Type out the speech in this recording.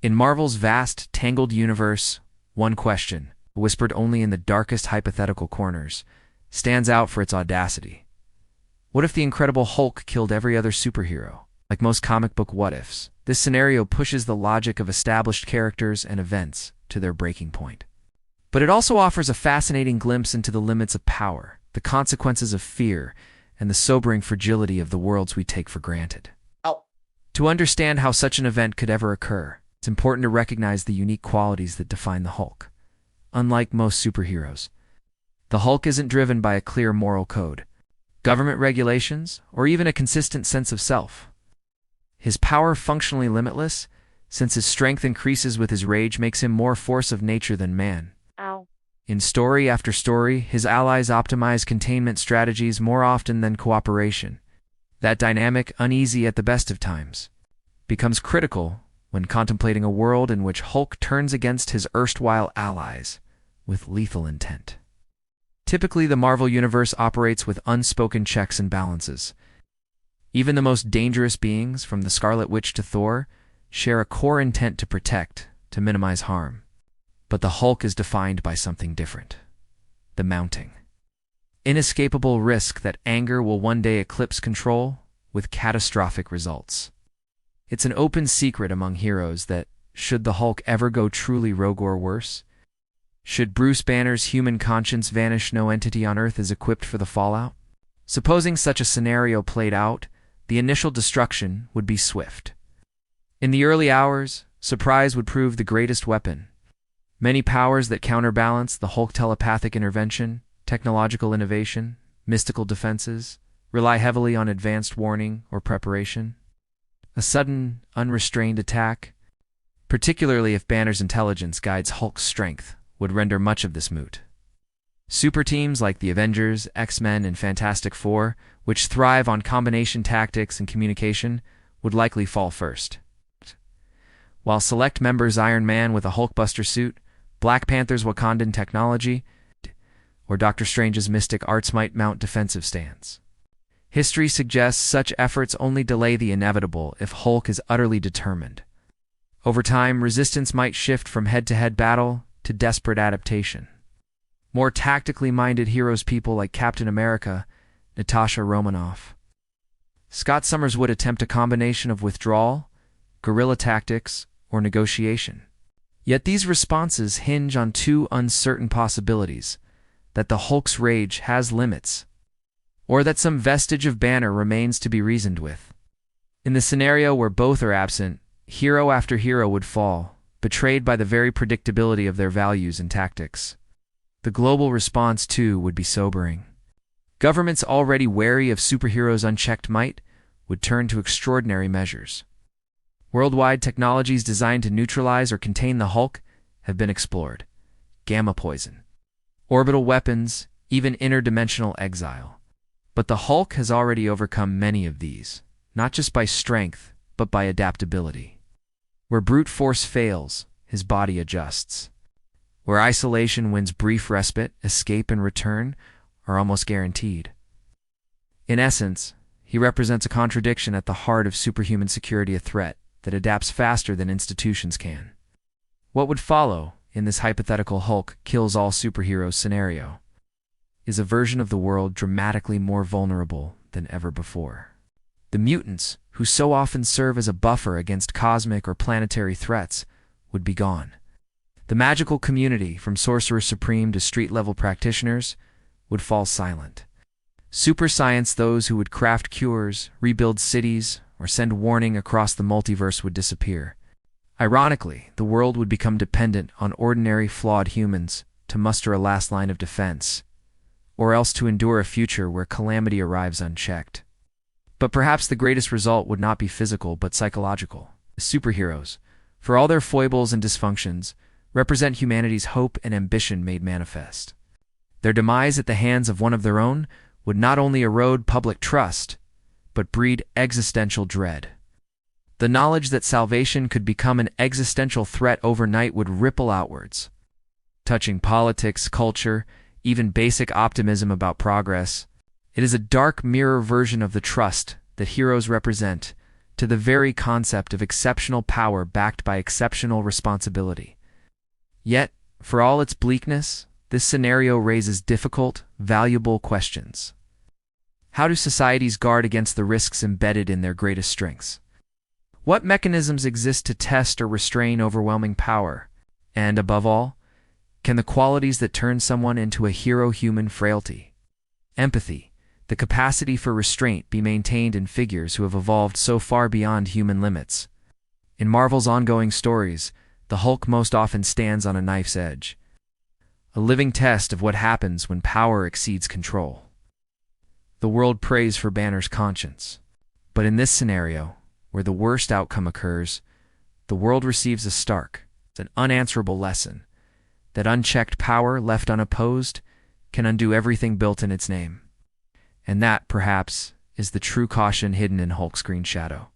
In Marvel's vast, tangled universe, one question, whispered only in the darkest hypothetical corners, stands out for its audacity. What if the Incredible Hulk killed every other superhero? Like most comic book what-ifs, this scenario pushes the logic of established characters and events to their breaking point. But it also offers a fascinating glimpse into the limits of power, the consequences of fear, and the sobering fragility of the worlds we take for granted. To understand how such an event could ever occur, it's important to recognize the unique qualities that define the Hulk. Unlike most superheroes, the Hulk isn't driven by a clear moral code, government regulations, or even a consistent sense of self. His power, functionally limitless, since his strength increases with his rage, makes him more force of nature than man. In story after story, his allies optimize containment strategies more often than cooperation. That dynamic, uneasy at the best of times, becomes critical when contemplating a world in which Hulk turns against his erstwhile allies with lethal intent. Typically, the Marvel Universe operates with unspoken checks and balances. Even the most dangerous beings, from the Scarlet Witch to Thor, share a core intent to protect, to minimize harm. But the Hulk is defined by something different: the mounting inescapable risk that anger will one day eclipse control, with catastrophic results. It's an open secret among heroes that, should the Hulk ever go truly rogue or worse, should Bruce Banner's human conscience vanish, no entity on Earth is equipped for the fallout. Supposing such a scenario played out, the initial destruction would be swift. In the early hours, surprise would prove the greatest weapon. Many powers that counterbalance the Hulk: telepathic intervention, technological innovation, mystical defenses, rely heavily on advanced warning or preparation. A sudden, unrestrained attack, particularly if Banner's intelligence guides Hulk's strength, would render much of this moot. Super teams like the Avengers, X-Men, and Fantastic Four, which thrive on combination tactics and communication, would likely fall first. While select members, Iron Man with a Hulkbuster suit, Black Panther's Wakandan technology, or Doctor Strange's mystic arts might mount defensive stands. History suggests such efforts only delay the inevitable if Hulk is utterly determined. Over time, resistance might shift from head-to-head battle to desperate adaptation. More tactically minded heroes, people like Captain America, Natasha Romanoff, Scott Summers, would attempt a combination of withdrawal, guerrilla tactics, or negotiation. Yet these responses hinge on two uncertain possibilities: that the Hulk's rage has limits, or that some vestige of Banner remains to be reasoned with. In the scenario where both are absent, hero after hero would fall, betrayed by the very predictability of their values and tactics. The global response, too, would be sobering. Governments already wary of superheroes' unchecked might would turn to extraordinary measures. Worldwide technologies designed to neutralize or contain the Hulk have been explored: gamma poison, orbital weapons, even interdimensional exile. But the Hulk has already overcome many of these, not just by strength, but by adaptability. Where brute force fails, his body adjusts. Where isolation wins brief respite, escape and return are almost guaranteed. In essence, he represents a contradiction at the heart of superhuman security, a threat that adapts faster than institutions can. What would follow, in this hypothetical Hulk kills all superheroes scenario, is a version of the world dramatically more vulnerable than ever before. The mutants, who so often serve as a buffer against cosmic or planetary threats, would be gone. The magical community, from Sorcerer Supreme to street-level practitioners, would fall silent. Super science, those who would craft cures, rebuild cities, or send warning across the multiverse, would disappear. Ironically, the world would become dependent on ordinary, flawed humans to muster a last line of defense, or else to endure a future where calamity arrives unchecked. But perhaps the greatest result would not be physical but psychological. The superheroes, for all their foibles and dysfunctions, represent humanity's hope and ambition made manifest. Their demise at the hands of one of their own would not only erode public trust, but breed existential dread. The knowledge that salvation could become an existential threat overnight would ripple outwards, touching politics, culture, even basic optimism about progress. It is a dark mirror version of the trust that heroes represent, to the very concept of exceptional power backed by exceptional responsibility. Yet, for all its bleakness, this scenario raises difficult, valuable questions. How do societies guard against the risks embedded in their greatest strengths? What mechanisms exist to test or restrain overwhelming power? And above all, can the qualities that turn someone into a hero, human frailty, empathy, the capacity for restraint, be maintained in figures who have evolved so far beyond human limits? In Marvel's ongoing stories, the Hulk most often stands on a knife's edge, a living test of what happens when power exceeds control. The world prays for Banner's conscience, but in this scenario, where the worst outcome occurs, the world receives a stark, an unanswerable lesson that unchecked power left unopposed can undo everything built in its name. And that, perhaps, is the true caution hidden in Hulk's green shadow.